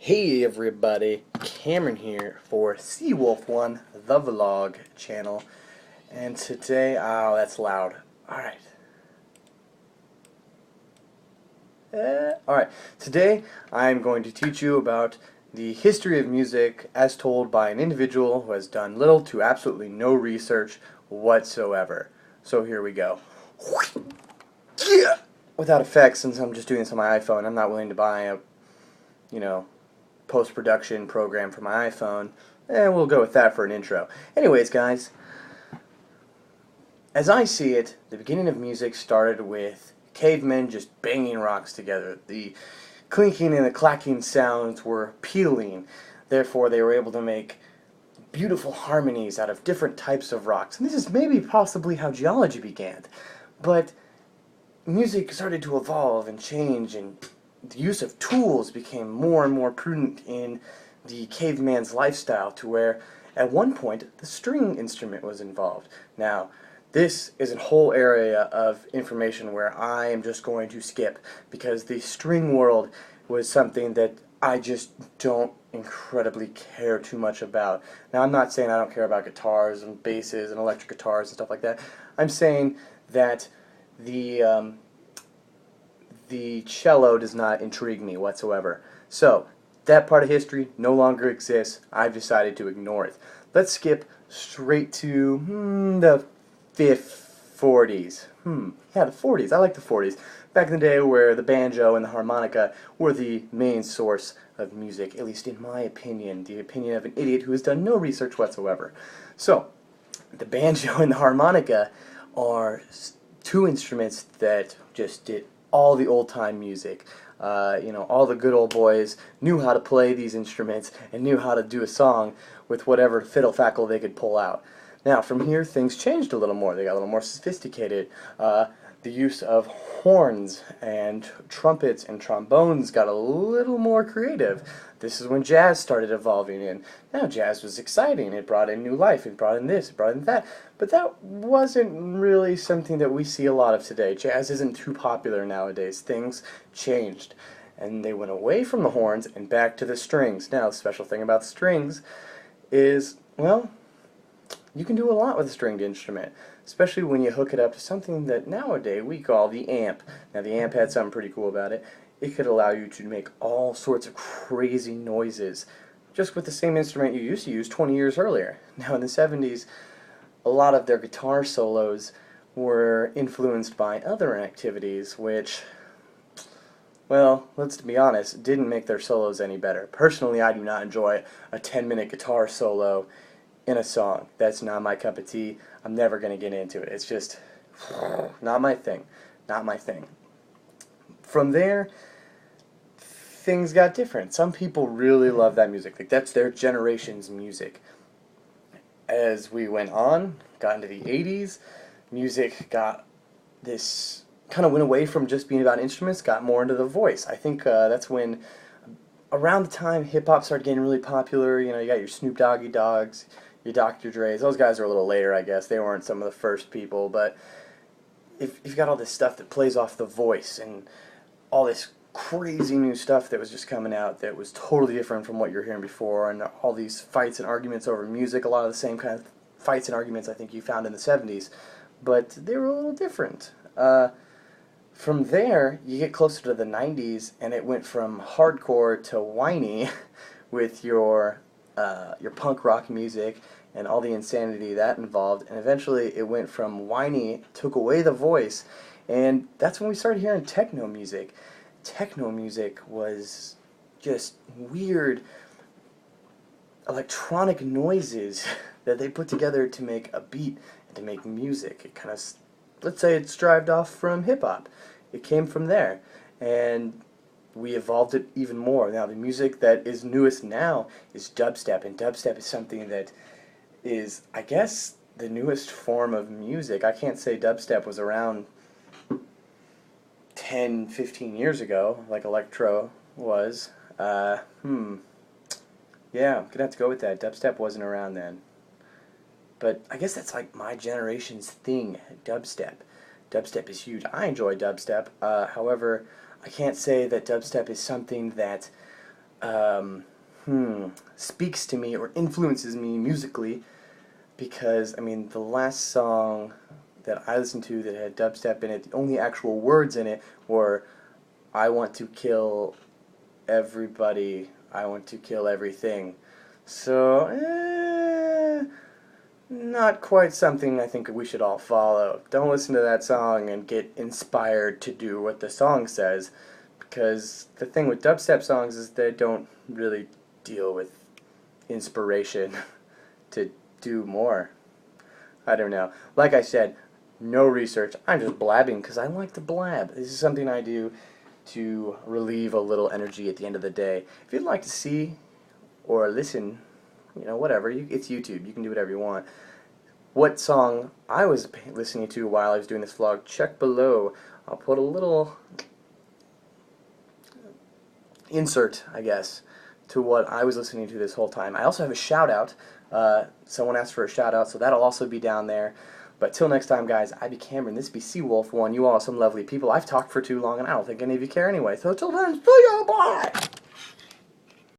Hey everybody, Cameron here for Seawolf1, the vlog channel, and today, oh that's loud, alright, today I'm going to teach you about the history of music as told by an individual who has done little to absolutely no research whatsoever. So here we go. Yeah! Without effects, since I'm just doing this on my iPhone, I'm not willing to buy a, post-production program for my iPhone, and we'll go with that for an intro. Anyways, guys, as I see it, the beginning of music started with cavemen just banging rocks together. The clinking and the clacking sounds were appealing. Therefore, they were able to make beautiful harmonies out of different types of rocks. And this is maybe possibly how geology began. But music started to evolve and change, and the use of tools became more and more prudent in the caveman's lifestyle, to where at one point the string instrument was involved. Now, this is a whole area of information where I am just going to skip, because the string world was something that I just don't incredibly care too much about. Now, I'm not saying I don't care about guitars and basses and electric guitars and stuff like that. I'm saying that the cello does not intrigue me whatsoever. So, that part of history no longer exists. I've decided to ignore it. Let's skip straight to the 40s. Yeah, the 40s. I like the 40s. Back in the day where the banjo and the harmonica were the main source of music, at least in my opinion, the opinion of an idiot who has done no research whatsoever. So, the banjo and the harmonica are two instruments that just did all the old-time music. All the good old boys knew how to play these instruments and knew how to do a song with whatever fiddle fackle they could pull out. Now, from here, things changed a little more. They got a little more sophisticated. The use of horns and trumpets and trombones got a little more creative. This is when jazz started evolving in. Now, jazz was exciting. It brought in new life. It brought in this. It brought in that. But that wasn't really something that we see a lot of today. Jazz isn't too popular nowadays. Things changed, and they went away from the horns and back to the strings. Now, the special thing about strings is, well, you can do a lot with a stringed instrument, especially when you hook it up to something that nowadays we call the amp. Now, the amp had something pretty cool about it. It could allow you to make all sorts of crazy noises just with the same instrument you used to use 20 years earlier. Now, in the 70s, a lot of their guitar solos were influenced by other activities, which, well, let's be honest, didn't make their solos any better. Personally, I do not enjoy a 10-minute guitar solo in a song. That's not my cup of tea. I'm never going to get into it. It's just not my thing. Not my thing. From there, things got different. Some people really love that music. Like, that's their generation's music. As we went on, got into the 80s, music got this, kind of went away from just being about instruments, got more into the voice. I think that's when, around the time hip-hop started getting really popular, you got your Snoop Doggy Dogs, your Dr. Dre's. Those guys are a little later, I guess. They weren't some of the first people, but if you've got all this stuff that plays off the voice and all this crazy new stuff that was just coming out that was totally different from what you're hearing before, and all these fights and arguments over music, a lot of the same kind of fights and arguments I think you found in the 70s, but they were a little different. From there, you get closer to the 90s, and it went from hardcore to whiny with your punk rock music and all the insanity that involved, and eventually it went from whiny, took away the voice, and that's when we started hearing techno music. Techno music was just weird electronic noises that they put together to make a beat and to make music. It kind of, let's say, it strived off from hip-hop. It came from there, and we evolved it even more. Now, the music that is newest now is dubstep, and dubstep is something that is, I guess, the newest form of music. I can't say dubstep was around 10, 15 years ago, like electro was. Yeah, I'm gonna have to go with that. Dubstep wasn't around then. But I guess that's like my generation's thing, dubstep. Dubstep is huge. I enjoy dubstep. However, I can't say that dubstep is something that speaks to me or influences me musically, because I mean the last song that I listened to that had dubstep in it, the only actual words in it were "I want to kill everybody, I want to kill everything." So, not quite something I think we should all follow. Don't listen to that song and get inspired to do what the song says, because the thing with dubstep songs is they don't really deal with inspiration to do more. I don't know. Like I said, no research. I'm just blabbing because I like to blab. This is something I do to relieve a little energy at the end of the day. If you'd like to see or listen, whatever, it's YouTube. You can do whatever you want. What song I was listening to while I was doing this vlog, check below. I'll put a little insert, I guess, to what I was listening to this whole time. I also have a shout out. Someone asked for a shout out, so that'll also be down there. But till next time, guys, I be Cameron, this be Seawolf1. You all are some lovely people. I've talked for too long, and I don't think any of you care anyway. So till then, see ya, bye!